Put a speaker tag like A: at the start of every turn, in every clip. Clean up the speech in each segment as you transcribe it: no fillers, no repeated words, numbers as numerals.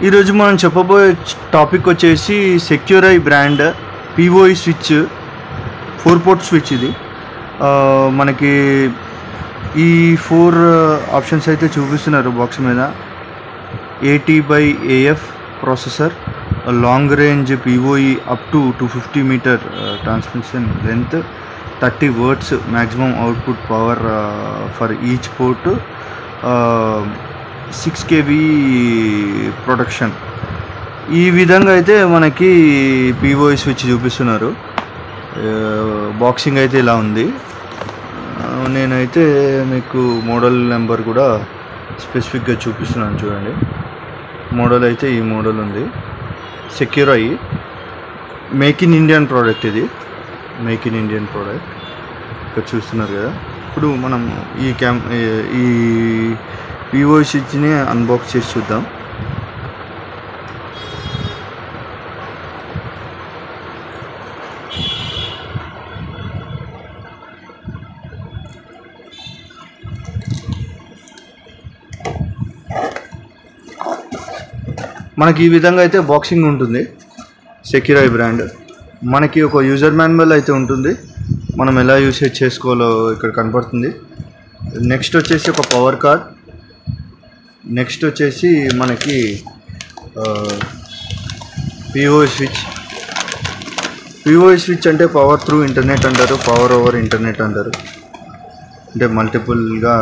A: ఈరోజు మనం చెప్పబోయే టాపిక్ వచ్చేసి Secureye brand POE switch 4 port switch. ఇది మనకి ఈ 4 ఆప్షన్స్ అయితే చూపిస్తున్నారు బాక్స్ మీద. 80/AF processor, long range POE up to 250 meter transmission length, 30 watts maximum output power for each port, 6 kV production. ఈ విధంగా అయితే మనకి పిఓఈ స్విచ్ చూపిస్తున్నారు. బాక్సింగ్ అయితే ఇలా ఉంది. నేనైతే మీకు మోడల్ నెంబర్ కూడా స్పెసిఫిక్గా చూపిస్తున్నాను చూడండి. మోడల్ అయితే ఈ మోడల్ ఉంది. సెక్యూరై మేక్ ఇన్ ఇండియన్ ప్రోడక్ట్. ఇది మేక్ ఇన్ ఇండియన్ ప్రోడక్ట్ ఇక్కడ చూస్తున్నారు కదా. ఇప్పుడు మనం ఈ పిఓఈ స్విచ్ని అన్బాక్స్ చేసి చూద్దాం. మనకి ఈ విధంగా అయితే బాక్సింగ్ ఉంటుంది. సెక్యూరై బ్రాండ్. మనకి ఒక యూజర్ మాన్యువల్ అయితే ఉంటుంది. మనం ఎలా యూసేజ్ చేసుకోవాలో ఇక్కడ కనపడుతుంది. నెక్స్ట్ వచ్చేసి ఒక పవర్ కార్డ్. నెక్స్ట్ వచ్చేసి మనకి పిఓఈ స్విచ్. పిఓఈ స్విచ్ అంటే పవర్ త్రూ ఇంటర్నెట్ అంటారు, పవర్ ఓవర్ ఇంటర్నెట్ అంటారు. అంటే మల్టిపుల్గా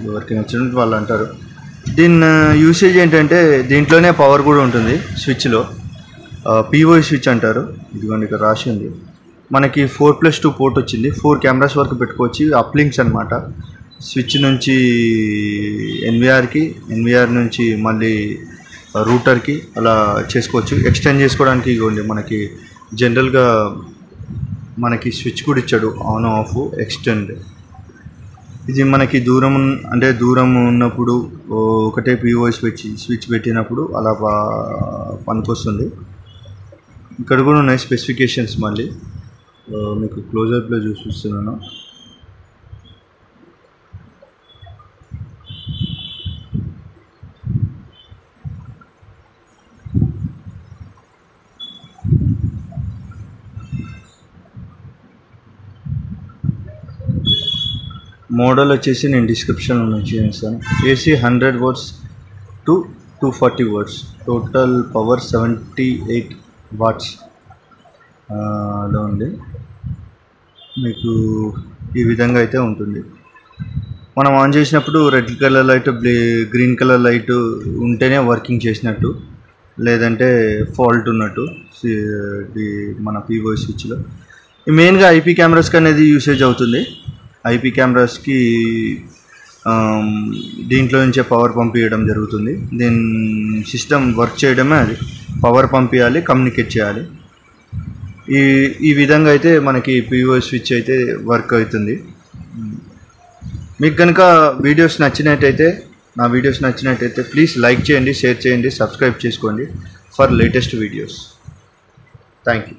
A: ఎవరికి నచ్చినట్టు వాళ్ళు అంటారు. దీని యూసేజ్ ఏంటంటే దీంట్లోనే పవర్ కూడా ఉంటుంది స్విచ్లో. పిఓఈ స్విచ్ అంటారు. ఇదిగోండి ఇక్కడ రాసి ఉంది. మనకి 4+2 పోర్ట్ వచ్చింది. 4 కెమెరాస్ వరకు పెట్టుకోవచ్చు. అప్లింక్స్ అనమాట. స్విచ్ నుంచి ఎన్విఆర్కి, ఎన్విఆర్ నుంచి మళ్ళీ రూటర్కి అలా చేసుకోవచ్చు. ఎక్స్టెండ్ చేసుకోవడానికి ఇవ్వండి. మనకి జనరల్గా మనకి స్విచ్ కూడా ఇచ్చాడు, ఆన్ ఆఫ్ ఎక్స్టెండ్. ఇది మనకి దూరం ఉన్నప్పుడు ఒకటే పిఓఈ స్విచ్ పెట్టినప్పుడు అలా పనికొస్తుంది. ఇక్కడ కూడా ఉన్నాయి స్పెసిఫికేషన్స్. మళ్ళీ మీకు క్లోజర్లో చూపిస్తున్నాను. మోడల్ వచ్చేసి నేను డిస్క్రిప్షన్లో మెన్షన్ చేస్తాను. AC 100 watts to 240 watts, total power 78 watts అలా ఉంది. మీకు ఈ విధంగా అయితే ఉంటుంది. మనం ఆన్ చేసినప్పుడు red colour light, green colour light ఉంటేనే వర్కింగ్ చేసినట్టు, లేదంటే ఫాల్ట్ ఉన్నట్టు మన పిఓఈ స్విచ్లో. మెయిన్గా ఐపీ కెమెరాస్కి అనేది యూసేజ్ అవుతుంది. ఐపీ కెమెరాస్కి దీంట్లో నుంచే పవర్ పంపించడం జరుగుతుంది. దీని సిస్టమ్ వర్క్ చేయడమే అది. పవర్ పంపించాలి, కమ్యూనికేట్ చేయాలి. ఈ విధంగా అయితే మనకి పిఓఈ స్విచ్ అయితే వర్క్ అవుతుంది. మీకు కనుక నా వీడియోస్ నచ్చినట్టయితే ప్లీజ్ లైక్ చేయండి, షేర్ చేయండి, సబ్స్క్రైబ్ చేసుకోండి for latest videos. Thank you.